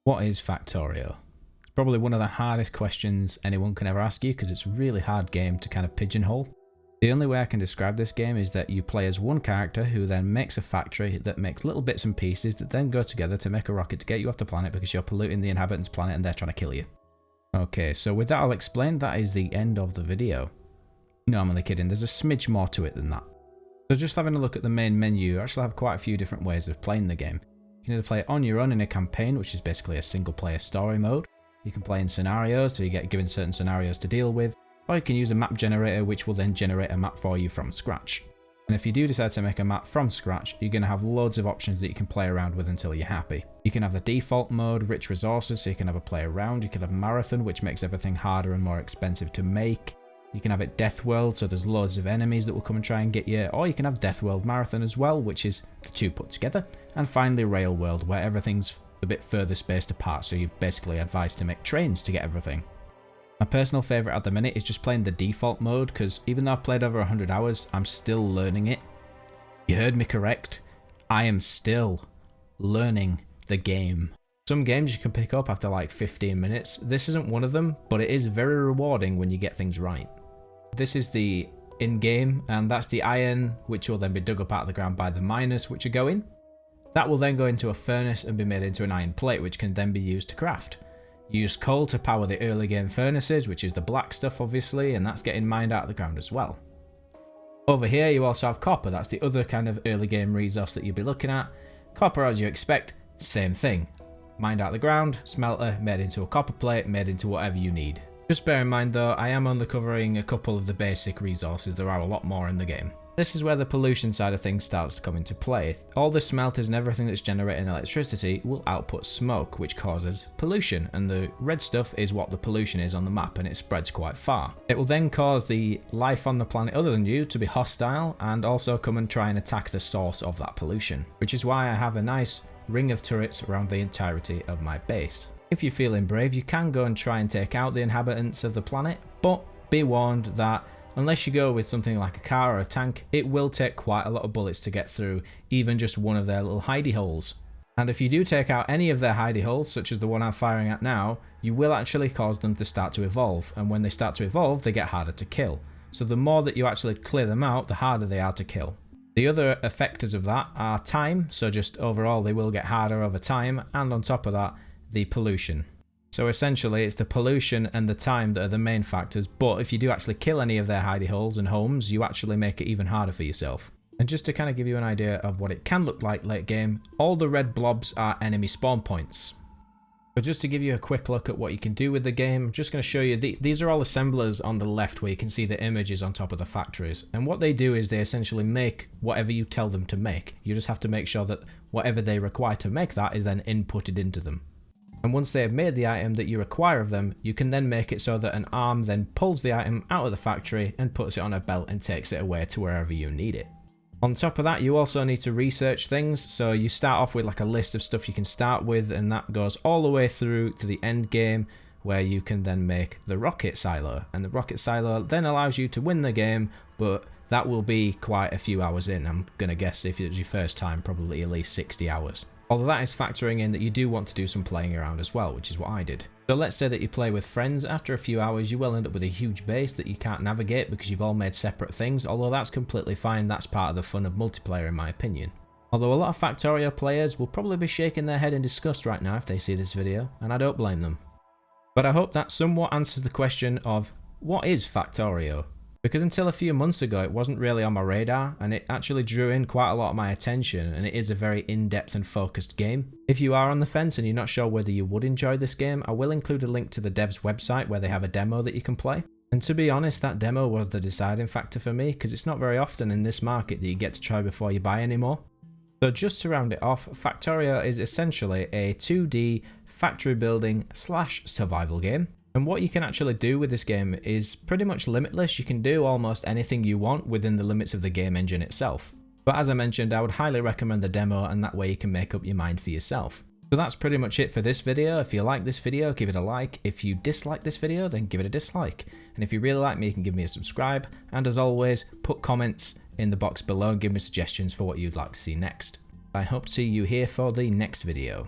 What is Factorio? It's probably one of the hardest questions anyone can ever ask you because it's a really hard game to kind of pigeonhole. The only way I can describe this game is that you play as one character who then makes a factory that makes little bits and pieces that then go together to make a rocket to get you off the planet because you're polluting the inhabitants' planet and they're trying to kill you. Okay, so with that I'll explain that is the end of the video. No, I'm only kidding, there's a smidge more to it than that. So just having a look at the main menu, you actually have quite a few different ways of playing the game. You can either play it on your own in a campaign, which is basically a single player story mode. You can play in scenarios, so you get given certain scenarios to deal with, or you can use a map generator which will then generate a map for you from scratch. And if you do decide to make a map from scratch, you're going to have loads of options that you can play around with until you're happy. You can have the default mode, rich resources, so you can have a play around. You can have marathon, which makes everything harder and more expensive to make. You can have it Death World, so there's loads of enemies that will come and try and get you, or you can have Death World Marathon as well, which is the two put together. And finally Rail World, where everything's a bit further spaced apart, so you're basically advised to make trains to get everything. My personal favourite at the minute is just playing the default mode, because even though I've played over 100 hours, I'm still learning it. You heard me correct, I am still learning the game. Some games you can pick up after like 15 minutes, this isn't one of them, but it is very rewarding when you get things right. This is the in-game, and that's the iron, which will then be dug up out of the ground by the miners which are going. That will then go into a furnace and be made into an iron plate, which can then be used to craft. You use coal to power the early game furnaces, which is the black stuff obviously, and that's getting mined out of the ground as well. Over here you also have copper, that's the other kind of early game resource that you'll be looking at. Copper, as you expect, same thing. Mined out of the ground, smelter, made into a copper plate, made into whatever you need. Just bear in mind though, I am only covering a couple of the basic resources, there are a lot more in the game. This is where the pollution side of things starts to come into play. All the smelters and everything that's generating electricity will output smoke, which causes pollution, and the red stuff is what the pollution is on the map, and it spreads quite far. It will then cause the life on the planet other than you to be hostile, and also come and try and attack the source of that pollution, which is why I have a nice ring of turrets around the entirety of my base. If you're feeling brave, you can go and try and take out the inhabitants of the planet, but be warned that unless you go with something like a car or a tank, it will take quite a lot of bullets to get through even just one of their little hidey holes. And if you do take out any of their hidey holes, such as the one I'm firing at now, you will actually cause them to start to evolve, and when they start to evolve, they get harder to kill. So the more that you actually clear them out, the harder they are to kill. The other effectors of that are time, so just overall they will get harder over time, and on top of that, the pollution. So essentially it's the pollution and the time that are the main factors, but if you do actually kill any of their hidey holes and homes, you actually make it even harder for yourself. And just to kind of give you an idea of what it can look like late game, all the red blobs are enemy spawn points. But just to give you a quick look at what you can do with the game, I'm just going to show you, these are all assemblers on the left where you can see the images on top of the factories. And what they do is they essentially make whatever you tell them to make. You just have to make sure that whatever they require to make that is then inputted into them. And once they have made the item that you require of them, you can then make it so that an arm then pulls the item out of the factory and puts it on a belt and takes it away to wherever you need it. On top of that, you also need to research things, so you start off with like a list of stuff you can start with, and that goes all the way through to the end game where you can then make the rocket silo, and the rocket silo then allows you to win the game, but that will be quite a few hours in. I'm gonna guess if it's your first time, probably at least 60 hours. Although that is factoring in that you do want to do some playing around as well, which is what I did. So let's say that you play with friends, after a few hours you will end up with a huge base that you can't navigate because you've all made separate things, although that's completely fine, that's part of the fun of multiplayer in my opinion. Although a lot of Factorio players will probably be shaking their head in disgust right now if they see this video, and I don't blame them. But I hope that somewhat answers the question of, what is Factorio? Because until a few months ago it wasn't really on my radar, and it actually drew in quite a lot of my attention, and it is a very in-depth and focused game. If you are on the fence and you're not sure whether you would enjoy this game, I will include a link to the dev's website where they have a demo that you can play. And to be honest, that demo was the deciding factor for me, because it's not very often in this market that you get to try before you buy anymore. So just to round it off, Factorio is essentially a 2D factory building / survival game. And what you can actually do with this game is pretty much limitless. You can do almost anything you want within the limits of the game engine itself. But as I mentioned, I would highly recommend the demo, and that way you can make up your mind for yourself. So that's pretty much it for this video. If you like this video, give it a like. If you dislike this video, then give it a dislike. And if you really like me, you can give me a subscribe. And as always, put comments in the box below and give me suggestions for what you'd like to see next. I hope to see you here for the next video.